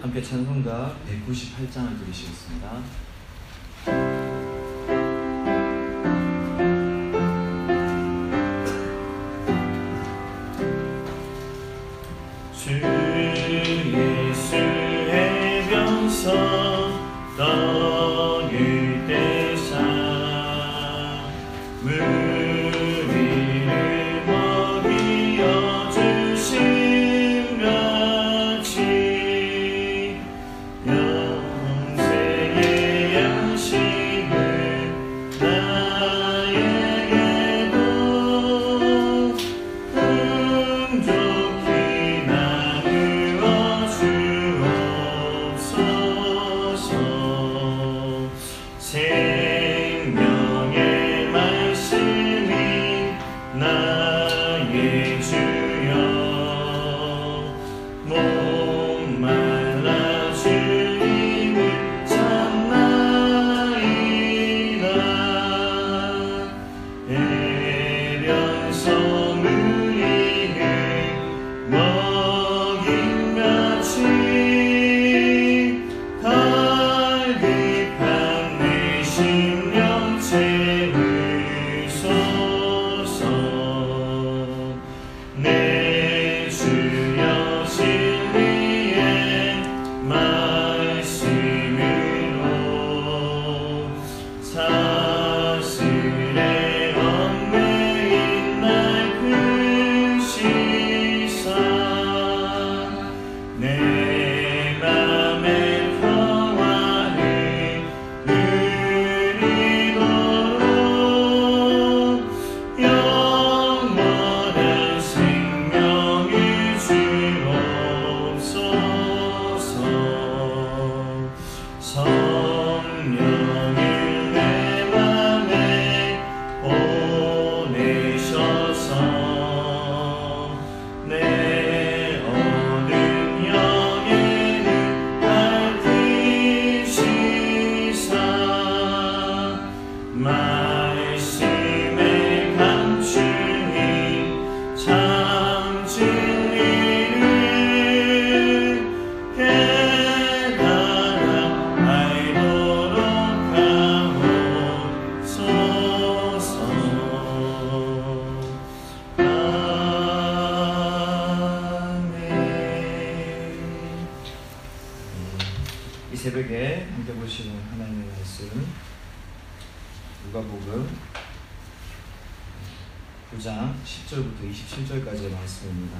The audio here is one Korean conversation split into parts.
함께 찬송가 198장을 들으시겠습니다. 주 예수의 병서 떠일 때사 우리를 먹이어 주신 같이 영생의 양식을 나에게도 풍족히 나누어 주옵소서. 생명의 말씀이 나의 주여 목말라 주님을 찾나이다. 애련소 우리를 먹임같이 갈급한 내 심령 채우소서. 내 주여 진리의 말씀으로 사슬에 얽매인 날 푸시사 내 맘의 평화를 누리도록 영원한 생명을 주옵소서. 성령을 내 맘에 보내셔서 내 어두운 영에는 밝히시사 말씀에 감추인 참 진리를 깨달아 알도록 하옵소서. 아멘. 이 새벽에 함께 보시는 하나님의 말씀 누가복음 9장 10절부터 27절까지의 말씀입니다.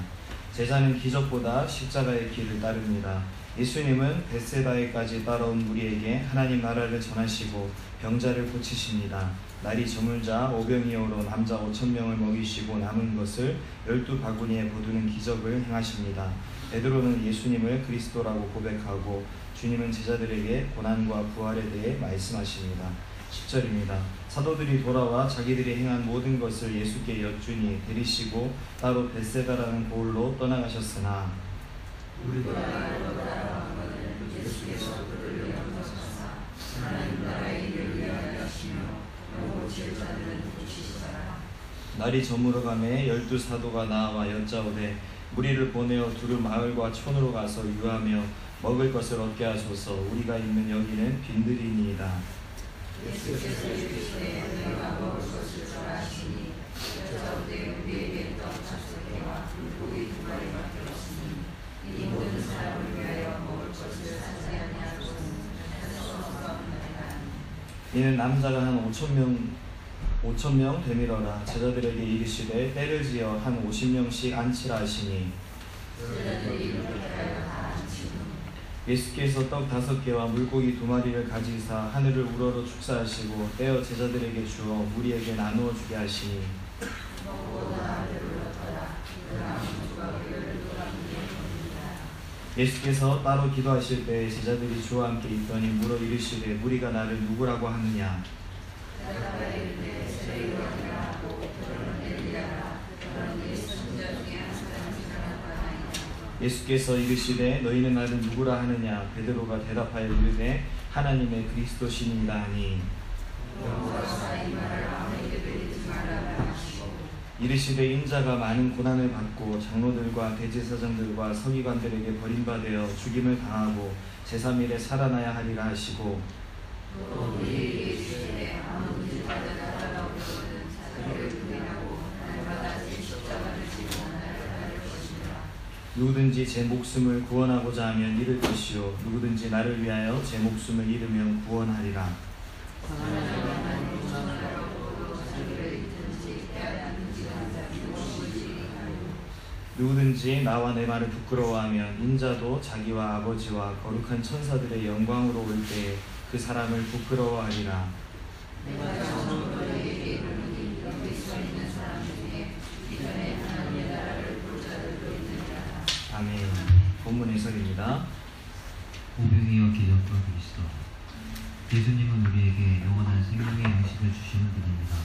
제자는 기적보다 십자가의 길을 따릅니다. 예수님은 벳세다에까지 따라온 무리에게 하나님 나라를 전하시고 병자를 고치십니다. 날이 저물자 오병이어로 남자 5,000명을 먹이시고 남은 것을 12바구니에 거두는 기적을 행하십니다. 베드로는 예수님을 그리스도라고 고백하고 주님은 제자들에게 고난과 부활에 대해 말씀하십니다. 10절입니다. 사도들이 돌아와 자기들이 행한 모든 것을 예수께 여쭈니 데리시고 따로 벳세다라는 고을로 떠나가셨으나 예수께서 그들을 영접하사 하나님 나라의 일을 위하여 하시며 오고 제자들을 고치시사 날이 저물어가매 12사도가 나와 여짜오되 무리를 보내어 두루 마을과 촌으로 가서 유하며 먹을 것을 얻게 하소서. 우리가 있는 여기는 빈들이니이다. 예수께서 이르시되 너희가 먹을 것을 전하시니 여짜오되 우리에게 떡 5개와 물고기 2마리 맡겼으니 이 모든 사람을 위하여 먹을 것을 사지 아니하고는 할 수 없나이다. 이는 남자가 한 5,000명 되밀어라. 제자들에게 이르시되 때를 지어 한 50명씩 앉히라 하시니 제자들이 이렇게 하여 다 앉히고 예수께서 떡 5개와 물고기 2마리를 가지사 하늘을 우러러 축사하시고 떼어 제자들에게 주어 무리에게 나누어 주게 하시니 먹고 나를 불렀더라. 그 남은 조각을 12바구니에 겁니다. 예수께서 따로 기도하실 때 제자들이 주와 함께 있더니 물어 이르시되 무리가 나를 누구라고 하느냐. 대답하여 이르되 세례요한이라 하고 그러는 엘리야라 그러는 예수 선지자 중에 한 사람이 전할 바나이다. 예수께서 이르시되 너희는 나를 누구라 하느냐. 베드로가 대답하여 이르되 하나님의 그리스도시니이다 하니 여호와사 이 말을 아무에게 베리지 말라 하시고 이르시되 인자가 많은 고난을 받고 장로들과 대제사장들과 서기관들에게 버림받아 죽임을 당하고 제3일에 살아나야 하리라 하시고 또 우리에게 이르시되 아무든지 받아 따라가고자 하는 자기를 부인하고 날마다 제 십자가를 지고 나를 따를 것이라. 누구든지 제 목숨을 구원하고자 하면 잃을 것이요 누구든지 나를 위하여 제 목숨을 잃으면 구원하리라. 누구든지 나와 내 말을 부끄러워하면 인자도 자기와 아버지와 거룩한 천사들의 영광으로 올 때에 그 사람을 부끄러워하리라. 내가 정말로 너희에게 이르노니 여기 서 있는 사람 중에 이전에 하나님의 나라를 볼 자들도 있느니라. 아멘. 본문 해설입니다. 오병이어 기적과 그리스도. 예수님은 우리에게 영원한 생명의 양식을 주시는 분입니다.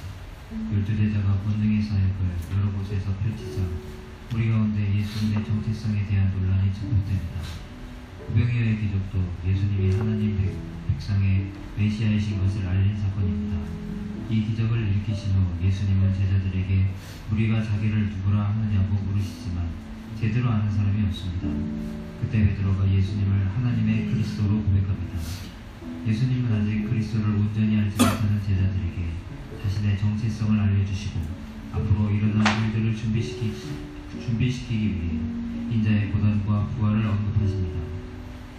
12제자가 권능의 사역을 여러 곳에서 펼치자 우리 가운데 예수님의 정체성에 대한 논란이 증폭됩니다. 오병이어의 기적도 예수님이 하나님 백성의 메시아이신 것을 알린 사건입니다. 이 기적을 일으키신 후 예수님은 제자들에게 우리가 자기를 누구라 하느냐고 물으시지만 제대로 아는 사람이 없습니다. 그때 베드로가 예수님을 하나님의 그리스도로 고백합니다. 예수님은 아직 그리스도를 온전히 알지 못하는 제자들에게 자신의 정체성을 알려주시고 앞으로 일어날 일들을 준비시키기 위해 인자의 고난과 부활을 언급하십니다.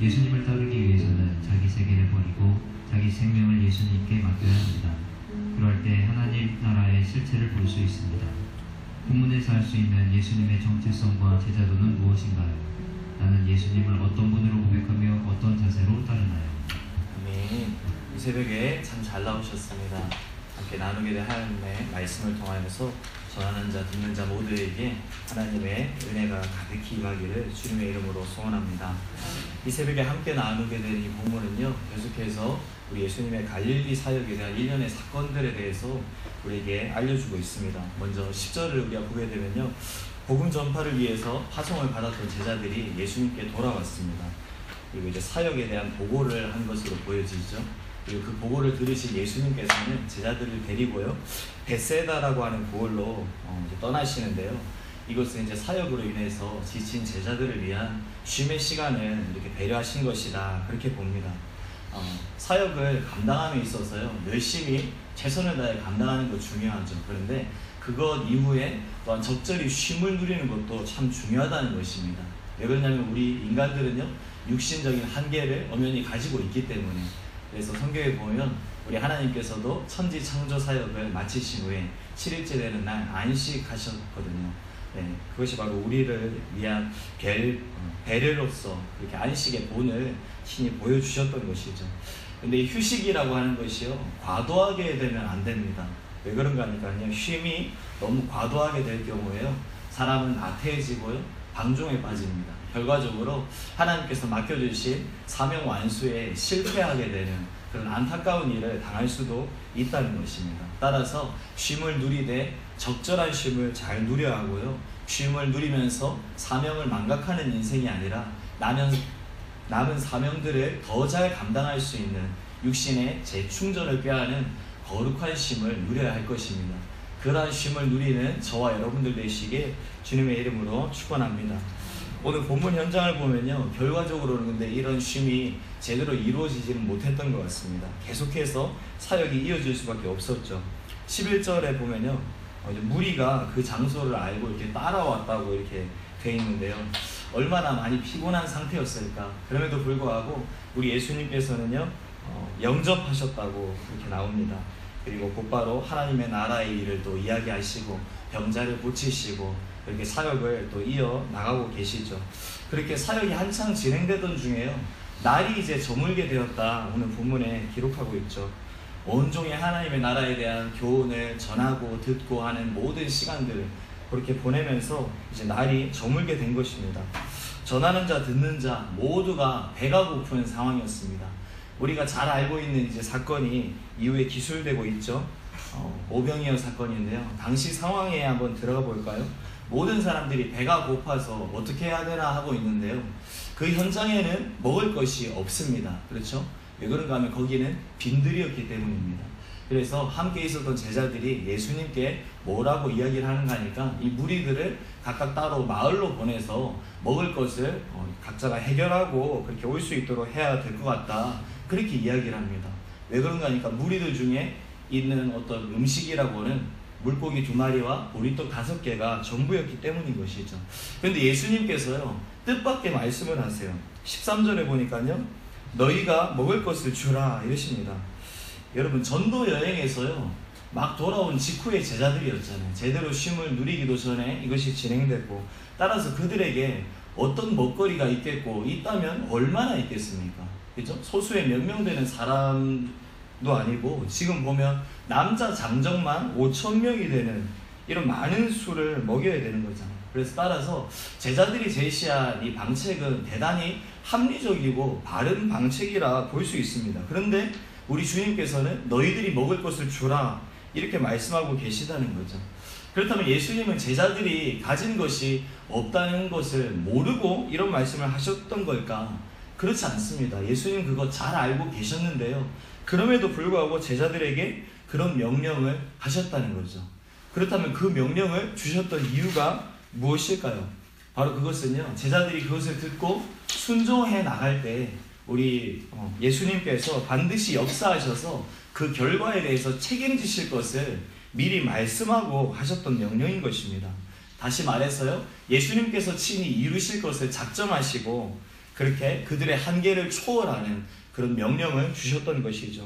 예수님을 따르기 위해서는 자기 세계를 버리고 자기 생명을 예수님께 맡겨야 합니다. 그럴 때 하나님 나라의 실체를 볼 수 있습니다. 본문에서 알 수 있는 예수님의 정체성과 제자도는 무엇인가요? 나는 예수님을 어떤 분으로 고백하며 어떤 자세로 따르나요? 아멘. 이 새벽에 참 잘 나오셨습니다. 함께 나누게 될 하나님의 말씀을 통하여서 전하는 자 듣는 자 모두에게 하나님의 은혜가 가득히 임하기를 주님의 이름으로 소원합니다. 이 새벽에 함께 나누게 될 이 본문은요, 계속해서 우리 예수님의 갈릴리 사역에 대한 일련의 사건들에 대해서 우리에게 알려주고 있습니다. 먼저 10절을 우리가 보게 되면요, 복음 전파를 위해서 파송을 받았던 제자들이 예수님께 돌아왔습니다. 그리고 이제 사역에 대한 보고를 한 것으로 보여지죠. 그리고 그 보고를 들으신 예수님께서는 제자들을 데리고요, 벳세다라고 하는 고을로 이제 떠나시는데요. 이것은 이제 사역으로 인해서 지친 제자들을 위한 쉼의 시간을 이렇게 배려하신 것이다, 그렇게 봅니다. 사역을 감당함에 있어서요, 열심히 최선을 다해 감당하는 것 중요하죠. 그런데 그것 이후에 또한 적절히 쉼을 누리는 것도 참 중요하다는 것입니다. 왜 그러냐면 우리 인간들은요, 육신적인 한계를 엄연히 가지고 있기 때문에. 그래서 성경에 보면 우리 하나님께서도 천지 창조 사역을 마치신 후에 7일째 되는 날 안식하셨거든요. 네, 그것이 바로 우리를 위한 배려로서 그렇게 안식의 본을 신이 보여주셨던 것이죠. 근데 이 휴식이라고 하는 것이요, 과도하게 되면 안 됩니다. 왜 그런가 하니까요, 쉼이 너무 과도하게 될 경우에요, 사람은 나태해지고요, 방종에 빠집니다. 결과적으로 하나님께서 맡겨주신 사명 완수에 실패하게 되는 그런 안타까운 일을 당할 수도 있다는 것입니다. 따라서 쉼을 누리되 적절한 쉼을 잘 누려야 하고요, 쉼을 누리면서 사명을 망각하는 인생이 아니라 남은 사명들을 더 잘 감당할 수 있는 육신의 재충전을 꾀하는 거룩한 쉼을 누려야 할 것입니다. 그러한 쉼을 누리는 저와 여러분들 되시길 주님의 이름으로 축원합니다. 오늘 본문 현장을 보면요, 결과적으로는 근데 이런 쉼이 제대로 이루어지지는 못했던 것 같습니다. 계속해서 사역이 이어질 수밖에 없었죠. 11절에 보면요, 무리가 그 장소를 알고 이렇게 따라왔다고 이렇게 돼 있는데요, 얼마나 많이 피곤한 상태였을까. 그럼에도 불구하고 우리 예수님께서는요, 영접하셨다고 그렇게 나옵니다. 그리고 곧바로 하나님의 나라의 일을 또 이야기하시고 병자를 고치시고 그렇게 사역을 또 이어 나가고 계시죠. 그렇게 사역이 한창 진행되던 중에요, 날이 이제 저물게 되었다, 오늘 본문에 기록하고 있죠. 온종일 하나님의 나라에 대한 교훈을 전하고 듣고 하는 모든 시간들을 그렇게 보내면서 이제 날이 저물게 된 것입니다. 전하는 자 듣는 자 모두가 배가 고픈 상황이었습니다. 우리가 잘 알고 있는 이제 사건이 이후에 기술되고 있죠. 오병이어 사건인데요, 당시 상황에 한번 들어가 볼까요? 모든 사람들이 배가 고파서 어떻게 해야 되나 하고 있는데요, 그 현장에는 먹을 것이 없습니다. 그렇죠? 왜 그런가 하면 거기는 빈들이었기 때문입니다. 그래서 함께 있었던 제자들이 예수님께 뭐라고 이야기를 하는가 하니까 이 무리들을 각각 따로 마을로 보내서 먹을 것을 각자가 해결하고 그렇게 올 수 있도록 해야 될 것 같다, 그렇게 이야기를 합니다. 왜 그런가 하니까 무리들 중에 있는 어떤 음식이라고는 물고기 2마리와 보리떡 5개가 전부였기 때문인 것이죠. 그런데 예수님께서요 뜻밖의 말씀을 하세요. 13절에 보니까요, 너희가 먹을 것을 주라 이러십니다. 여러분, 전도 여행에서요 막 돌아온 직후의 제자들이었잖아요. 제대로 쉼을 누리기도 전에 이것이 진행됐고, 따라서 그들에게 어떤 먹거리가 있겠고, 있다면 얼마나 있겠습니까? 그죠? 소수의 몇 명 되는 사람도 아니고, 지금 보면 남자 장정만 5,000명이 되는 이런 많은 수를 먹여야 되는 거잖아요. 그래서 따라서 제자들이 제시한 이 방책은 대단히 합리적이고 바른 방책이라 볼 수 있습니다. 그런데 우리 주님께서는 너희들이 먹을 것을 주라 이렇게 말씀하고 계시다는 거죠. 그렇다면 예수님은 제자들이 가진 것이 없다는 것을 모르고 이런 말씀을 하셨던 걸까? 그렇지 않습니다. 예수님 그거 잘 알고 계셨는데요, 그럼에도 불구하고 제자들에게 그런 명령을 하셨다는 거죠. 그렇다면 그 명령을 주셨던 이유가 무엇일까요? 바로 그것은요, 제자들이 그것을 듣고 순종해 나갈 때 우리 예수님께서 반드시 역사하셔서 그 결과에 대해서 책임지실 것을 미리 말씀하고 하셨던 명령인 것입니다. 다시 말해서요, 예수님께서 친히 이루실 것을 작정하시고 그렇게 그들의 한계를 초월하는 그런 명령을 주셨던 것이죠.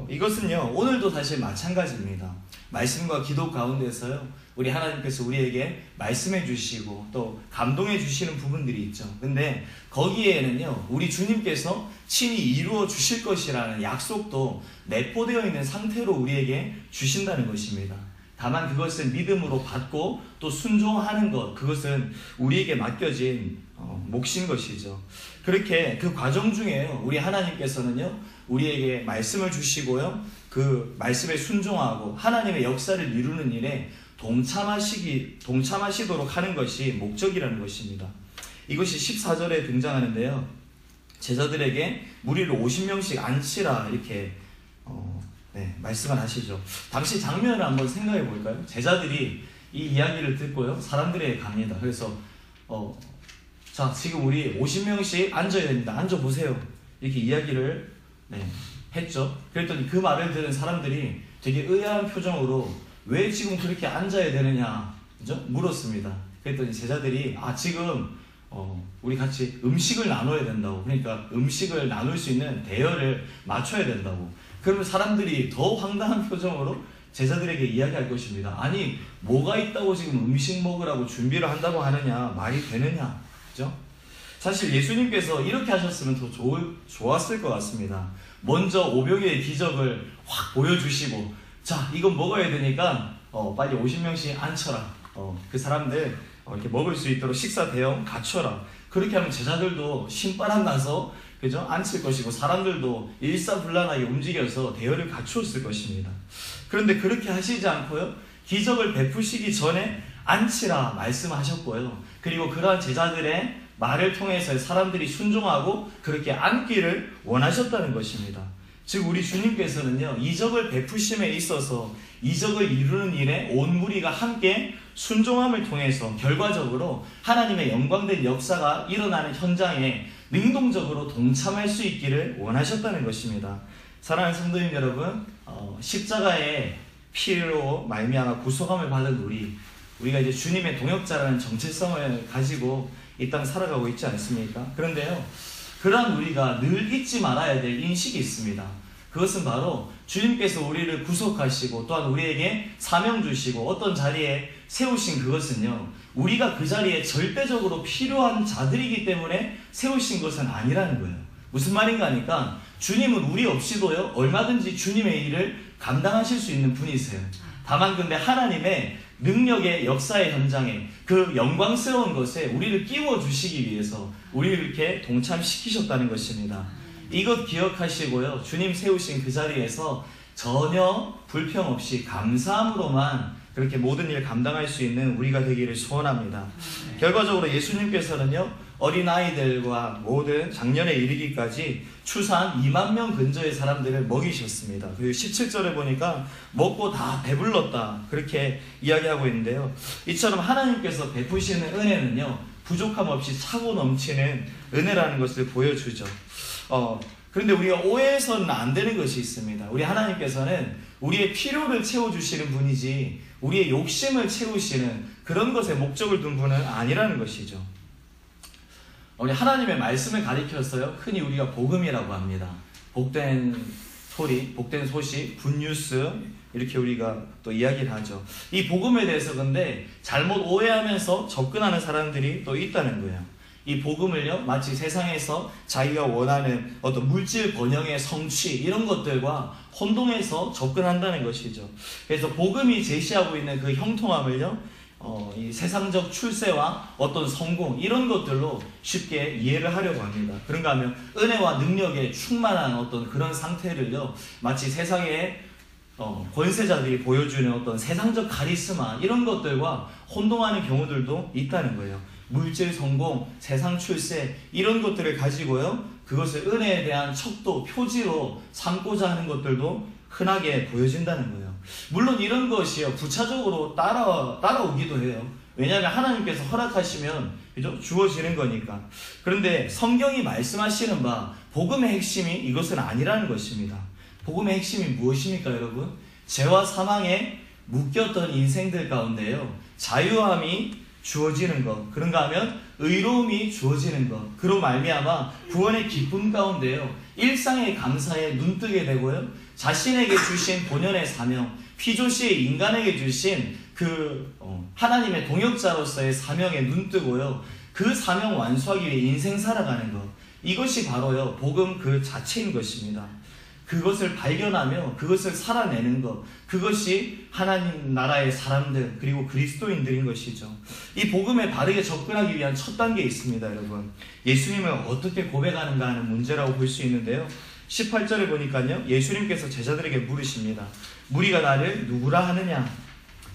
이것은요 오늘도 사실 마찬가지입니다. 말씀과 기도 가운데서요 우리 하나님께서 우리에게 말씀해 주시고 또 감동해 주시는 부분들이 있죠. 근데 거기에는요 우리 주님께서 친히 이루어 주실 것이라는 약속도 내포되어 있는 상태로 우리에게 주신다는 것입니다. 다만 그것은 믿음으로 받고 또 순종하는 것, 그것은 우리에게 맡겨진 몫인 것이죠. 그렇게 그 과정 중에요 우리 하나님께서는요 우리에게 말씀을 주시고요 그 말씀에 순종하고 하나님의 역사를 이루는 일에 동참하시도록 하는 것이 목적이라는 것입니다. 이것이 14절에 등장하는데요, 제자들에게 무리를 50명씩 앉히라 이렇게 말씀을 하시죠. 당시 장면을 한번 생각해 볼까요? 제자들이 이 이야기를 듣고요 사람들에게 갑니다. 그래서 자, 지금 우리 50명씩 앉아야 됩니다. 앉아보세요. 이렇게 이야기를 했죠. 그랬더니 그 말을 들은 사람들이 되게 의아한 표정으로 왜 지금 그렇게 앉아야 되느냐, 그죠? 물었습니다. 그랬더니 제자들이 지금 우리 같이 음식을 나눠야 된다고, 그러니까 음식을 나눌 수 있는 대열을 맞춰야 된다고. 그러면 사람들이 더 황당한 표정으로 제자들에게 이야기할 것입니다. 아니 뭐가 있다고 지금 음식 먹으라고 준비를 한다고 하느냐, 말이 되느냐, 그죠? 사실 예수님께서 이렇게 하셨으면 더 좋았을 것 같습니다. 먼저 5병의 기적을 확 보여주시고, 자 이건 먹어야 되니까 빨리 50명씩 앉혀라, 그 사람들 이렇게 먹을 수 있도록 식사 대용 갖춰라. 그렇게 하면 제자들도 신바람 나서 그죠? 앉힐 것이고 사람들도 일사불란하게 움직여서 대열을 갖추었을 것입니다. 그런데 그렇게 하시지 않고요 기적을 베푸시기 전에 앉히라 말씀하셨고요, 그리고 그러한 제자들의 말을 통해서 사람들이 순종하고 그렇게 앉기를 원하셨다는 것입니다. 즉 우리 주님께서는요 이적을 베푸심에 있어서 이적을 이루는 일에 온 무리가 함께 순종함을 통해서 결과적으로 하나님의 영광된 역사가 일어나는 현장에 능동적으로 동참할 수 있기를 원하셨다는 것입니다. 사랑하는 성도님 여러분, 십자가의 피로 말미암아 구속함을 받은 우리가 이제 주님의 동역자라는 정체성을 가지고 이 땅 살아가고 있지 않습니까? 그런데요 그러한 우리가 늘 잊지 말아야 될 인식이 있습니다. 그것은 바로 주님께서 우리를 구속하시고 또한 우리에게 사명 주시고 어떤 자리에 세우신 그것은요 우리가 그 자리에 절대적으로 필요한 자들이기 때문에 세우신 것은 아니라는 거예요. 무슨 말인가 하니까 주님은 우리 없이도요 얼마든지 주님의 일을 감당하실 수 있는 분이세요. 다만 근데 하나님의 능력의 역사의 현장에 그 영광스러운 것에 우리를 끼워주시기 위해서 우리를 이렇게 동참시키셨다는 것입니다. 이것 기억하시고요 주님 세우신 그 자리에서 전혀 불평 없이 감사함으로만 그렇게 모든 일 감당할 수 있는 우리가 되기를 소원합니다. 결과적으로 예수님께서는요 어린아이들과 모든 작년에 이르기까지 추산 2만 명 근처의 사람들을 먹이셨습니다. 그리고 17절에 보니까 먹고 다 배불렀다 그렇게 이야기하고 있는데요. 이처럼 하나님께서 베푸시는 은혜는요, 부족함 없이 차고 넘치는 은혜라는 것을 보여주죠. 그런데 우리가 오해해서는 안 되는 것이 있습니다. 우리 하나님께서는 우리의 필요를 채워주시는 분이지 우리의 욕심을 채우시는 그런 것에 목적을 둔 분은 아니라는 것이죠. 우리 하나님의 말씀을 가리켜서요, 흔히 우리가 복음이라고 합니다. 복된 소리, 복된 소식, 굿뉴스 이렇게 우리가 또 이야기를 하죠. 이 복음에 대해서 근데 잘못 오해하면서 접근하는 사람들이 또 있다는 거예요. 이 복음을요, 마치 세상에서 자기가 원하는 어떤 물질 번영의 성취 이런 것들과 혼동해서 접근한다는 것이죠. 그래서 복음이 제시하고 있는 그 형통함을요, 이 세상적 출세와 어떤 성공 이런 것들로 쉽게 이해를 하려고 합니다. 그런가 하면 은혜와 능력에 충만한 어떤 그런 상태를요, 마치 세상의 권세자들이 보여주는 어떤 세상적 카리스마 이런 것들과 혼동하는 경우들도 있다는 거예요. 물질 성공, 세상 출세 이런 것들을 가지고요, 그것을 은혜에 대한 척도, 표지로 삼고자 하는 것들도 흔하게 보여진다는 거예요. 물론 이런 것이요, 부차적으로 따라오기도 해요. 왜냐하면 하나님께서 허락하시면 그죠? 주어지는 거니까. 그런데 성경이 말씀하시는 바 복음의 핵심이 이것은 아니라는 것입니다. 복음의 핵심이 무엇입니까, 여러분? 죄와 사망에 묶였던 인생들 가운데요, 자유함이 주어지는 것, 그런가 하면 의로움이 주어지는 것, 그로 말미암아 구원의 기쁨 가운데요, 일상의 감사에 눈뜨게 되고요, 자신에게 주신 본연의 사명, 피조시의 인간에게 주신 그 하나님의 동역자로서의 사명에 눈뜨고요, 그 사명 완수하기 위해 인생 살아가는 것, 이것이 바로요 복음 그 자체인 것입니다. 그것을 발견하며 그것을 살아내는 것, 그것이 하나님 나라의 사람들 그리고 그리스도인들인 것이죠. 이 복음에 바르게 접근하기 위한 첫 단계에 있습니다, 여러분. 예수님을 어떻게 고백하는가 하는 문제라고 볼 수 있는데요, 18절에 보니까요, 예수님께서 제자들에게 물으십니다. 무리가 나를 누구라 하느냐?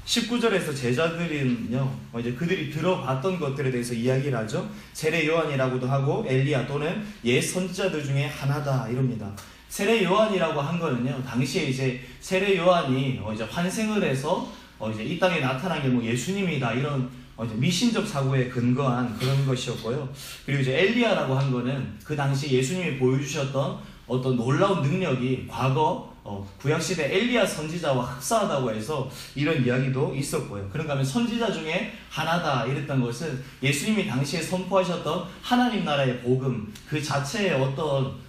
19절에서 제자들은요, 이제 그들이 들어봤던 것들에 대해서 이야기를 하죠. 세례 요한이라고도 하고 엘리야 또는 옛 선지자들 중에 하나다 이럽니다. 세례 요한이라고 한 거는요, 당시에 이제 세례 요한이 이제 환생을 해서 이제 이 땅에 나타난 게 뭐 예수님이다 이런 이제 미신적 사고에 근거한 그런 것이었고요. 그리고 이제 엘리야라고 한 거는 그 당시 예수님이 보여주셨던 어떤 놀라운 능력이 과거 구약시대 엘리야 선지자와 흡사하다고 해서 이런 이야기도 있었고요. 그런가 하면 선지자 중에 하나다 이랬던 것은 예수님이 당시에 선포하셨던 하나님 나라의 복음 그 자체에 어떤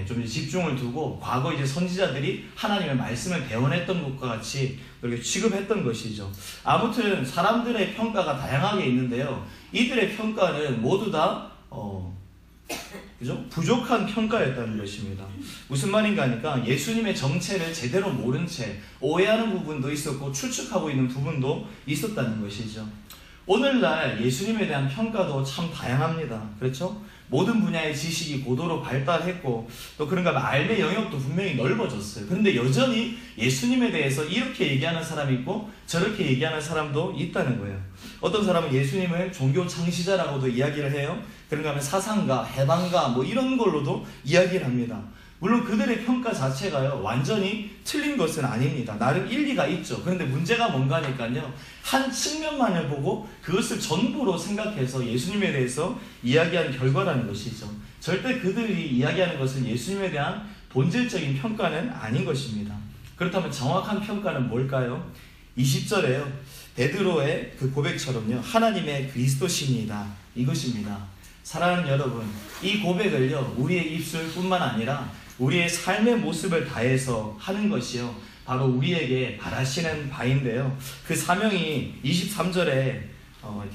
좀 집중을 두고 과거 이제 선지자들이 하나님의 말씀을 배워냈던 것과 같이 그렇게 취급했던 것이죠. 아무튼 사람들의 평가가 다양하게 있는데요, 이들의 평가는 모두 다 그죠? 부족한 평가였다는 것입니다. 무슨 말인가 하니까 예수님의 정체를 제대로 모른 채 오해하는 부분도 있었고 추측하고 있는 부분도 있었다는 것이죠. 오늘날 예수님에 대한 평가도 참 다양합니다. 그렇죠? 모든 분야의 지식이 고도로 발달했고 또 그런가 하면 알의 영역도 분명히 넓어졌어요. 그런데 여전히 예수님에 대해서 이렇게 얘기하는 사람이 있고 저렇게 얘기하는 사람도 있다는 거예요. 어떤 사람은 예수님을 종교 창시자라고도 이야기를 해요. 그런가 하면 사상가, 해방가 뭐 이런 걸로도 이야기를 합니다. 물론 그들의 평가 자체가요 완전히 틀린 것은 아닙니다. 나름 일리가 있죠. 그런데 문제가 뭔가 하니까요, 한 측면만을 보고 그것을 전부로 생각해서 예수님에 대해서 이야기하는 결과라는 것이죠. 절대 그들이 이야기하는 것은 예수님에 대한 본질적인 평가는 아닌 것입니다. 그렇다면 정확한 평가는 뭘까요? 20절에요 베드로의 그 고백처럼요, 하나님의 그리스도시니이다 이것입니다. 사랑하는 여러분, 이 고백을요 우리의 입술뿐만 아니라 우리의 삶의 모습을 다해서 하는 것이요 바로 우리에게 바라시는 바인데요, 그 사명이 23절에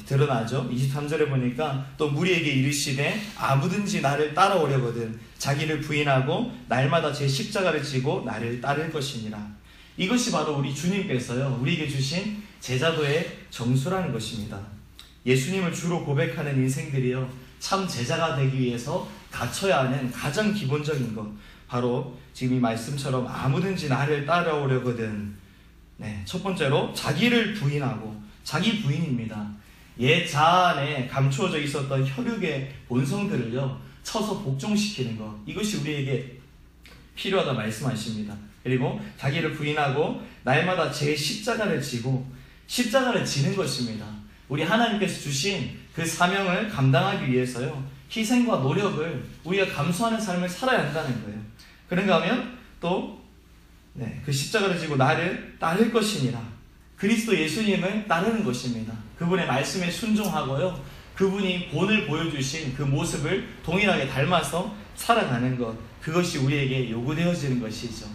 드러나죠. 23절에 보니까 또 무리에게 이르시되 아무든지 나를 따라오려거든 자기를 부인하고 날마다 제 십자가를 지고 나를 따를 것이니라. 이것이 바로 우리 주님께서요 우리에게 주신 제자도의 정수라는 것입니다. 예수님을 주로 고백하는 인생들이요 참 제자가 되기 위해서 갖춰야 하는 가장 기본적인 것, 바로 지금 이 말씀처럼 아무든지 나를 따라오려거든. 첫 번째로 자기를 부인하고, 자기 부인입니다. 옛 자안에 감추어져 있었던 혈육의 본성들을요 쳐서 복종시키는 것, 이것이 우리에게 필요하다 말씀하십니다. 그리고 자기를 부인하고 날마다 제 십자가를 지고 십자가를 지는 것입니다. 우리 하나님께서 주신 그 사명을 감당하기 위해서요 희생과 노력을 우리가 감수하는 삶을 살아야 한다는 거예요. 그런가 하면 또 그 십자가를 지고 나를 따를 것이니라, 그리스도 예수님을 따르는 것입니다. 그분의 말씀에 순종하고요 그분이 본을 보여주신 그 모습을 동일하게 닮아서 살아가는 것, 그것이 우리에게 요구되어지는 것이죠.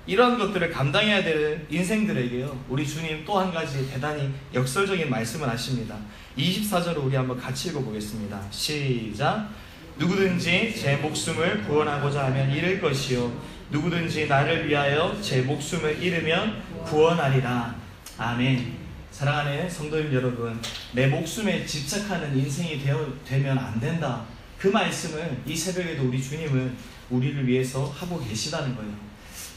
이러한 것들을 감당해야 될 인생들에게요 우리 주님 또 한 가지 대단히 역설적인 말씀을 하십니다. 24절을 우리 한번 같이 읽어보겠습니다. 시작. 누구든지 제 목숨을 구원하고자 하면 잃을 것이요 누구든지 나를 위하여 제 목숨을 잃으면 구원하리라. 아멘. 사랑하는 성도님 여러분, 내 목숨에 집착하는 인생이 되면 안 된다, 그 말씀을 이 새벽에도 우리 주님은 우리를 위해서 하고 계시다는 거예요.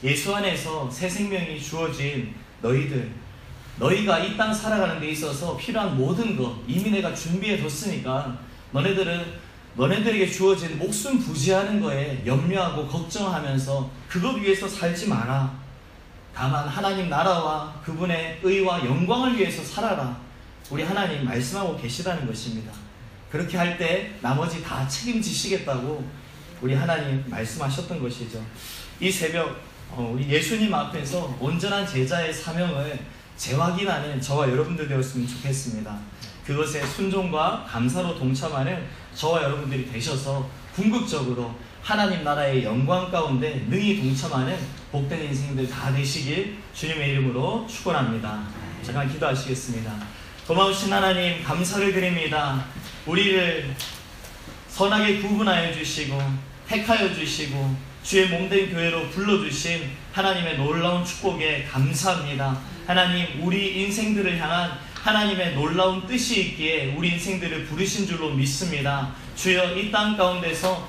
예수 안에서 새 생명이 주어진 너희가 이 땅 살아가는 데 있어서 필요한 모든 것 이미 내가 준비해 뒀으니까 너네들에게 주어진 목숨 부지하는 거에 염려하고 걱정하면서 그것 위해서 살지 마라. 다만 하나님 나라와 그분의 의와 영광을 위해서 살아라. 우리 하나님 말씀하고 계시다는 것입니다. 그렇게 할 때 나머지 다 책임지시겠다고 우리 하나님 말씀하셨던 것이죠. 이 새벽 우리 예수님 앞에서 온전한 제자의 사명을 재확인하는 저와 여러분들 되었으면 좋겠습니다. 그것에 순종과 감사로 동참하는 저와 여러분들이 되셔서 궁극적으로 하나님 나라의 영광 가운데 능히 동참하는 복된 인생들 다 되시길 주님의 이름으로 축원합니다. 잠깐 기도하시겠습니다. 고마우신 하나님 감사를 드립니다. 우리를 선하게 구분하여 주시고 택하여 주시고 주의 몸된 교회로 불러주신 하나님의 놀라운 축복에 감사합니다. 하나님, 우리 인생들을 향한 하나님의 놀라운 뜻이 있기에 우리 인생들을 부르신 줄로 믿습니다. 주여, 이 땅 가운데서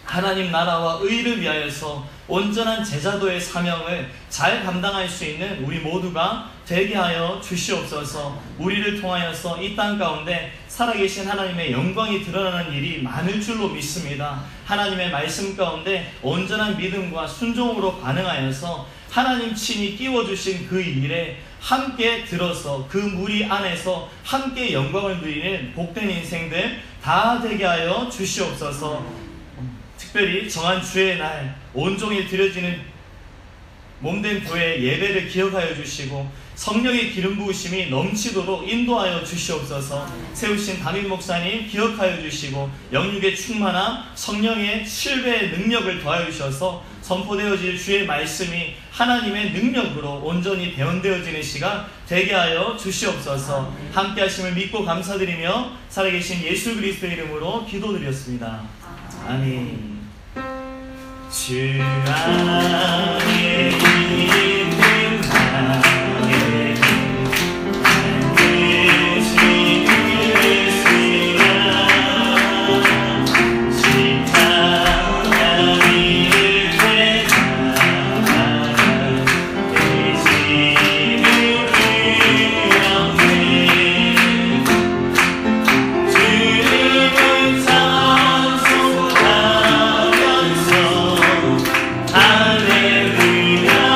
하나님 나라와 의를 위하여서 온전한 제자도의 사명을 잘 감당할 수 있는 우리 모두가 되게 하여 주시옵소서. 우리를 통하여서 이 땅 가운데 살아계신 하나님의 영광이 드러나는 일이 많을 줄로 믿습니다. 하나님의 말씀 가운데 온전한 믿음과 순종으로 반응하여서 하나님 친히 끼워주신 그 일에 함께 들어서 그 무리 안에서 함께 영광을 누리는 복된 인생들 다 되게 하여 주시옵소서. 특별히 정한 주의 날 온종일 드려지는 몸된 교회 예배를 기억하여 주시고 성령의 기름 부으심이 넘치도록 인도하여 주시옵소서. 세우신 담임 목사님 기억하여 주시고 영육의 충만함 성령의 7배의 능력을 더하여 주셔서 선포되어질 주의 말씀이 하나님의 능력으로 온전히 대언되어지는 시간 되게 하여 주시옵소서. 함께 하심을 믿고 감사드리며 살아계신 예수 그리스도의 이름으로 기도드렸습니다. 아멘. 주 안에 있는 나의 반드시 그리스라 십자가 위를 되나 내 짐을 위험해 주님을 찬송하면서 할렐루야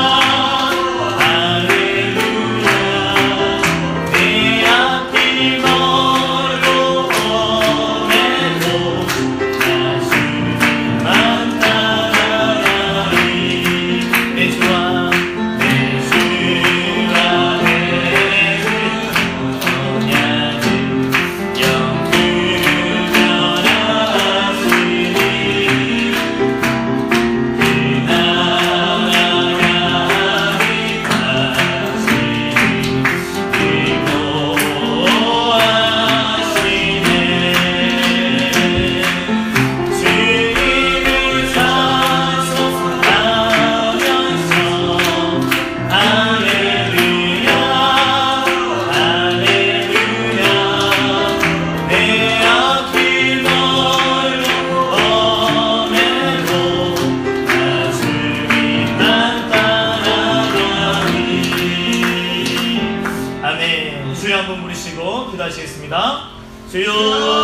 주여